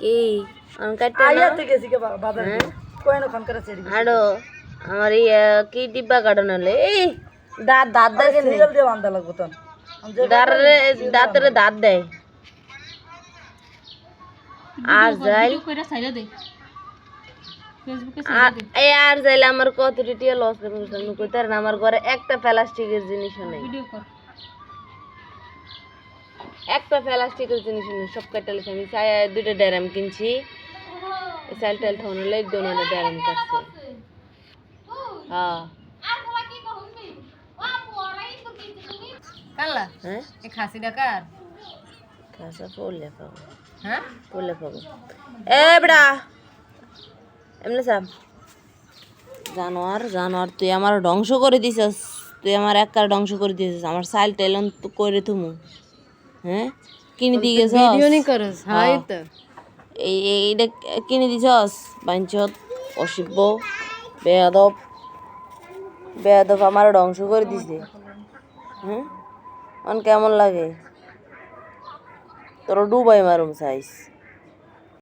কি আমি কাটতে না আইয়া থেকে গেছি কে বাজার কোয়েন ওখান করে ছেড়ে আড়ো আমার কি ডিব্বা কাটন হলে এই দাঁত দাঁত দেয় কেন সিরিয়াল দিয়ে বান্ধা লাগবো তখন দাঁতরে দাঁত দেয় আর যাই আর যাইলে আমার কত টিয়া লস কইতার না আমার ঘরে একটা প্লাস্টিকের জিনিসও নেই একটা প্লাস্টিকের জিনিস নেই সব কাটালে আমি দুইটা ড্যারাম কিনছি চাল টাল থাউন লাইক দোনো ড্যারাম কাটছে হ্যাঁ কাল্লা হ্যাঁ এই খাসি ডাকার খাসা পড়লে পাবো হ্যাঁ পড়লে পাবো এ বেড়া এমনি সাম জানোয়ার জানোয়ার তুই আমার ধ্বংস করে দিছিস তুই আমার একবার ধ্বংস করে দিয়েছিস আমার সাইল টেলন তো করে তুমু হ্যাঁ কিনে দিয়ে গেছস ভিডিও নি করস হাই তো এইটা কিনে দিছস বাঞ্চত অসিব্য বেয়াদব বেয়াদব আমার ধ্বংস করে দিছে হ্যাঁ অন কেমন লাগে তোর ডুবাই মারুম চাইস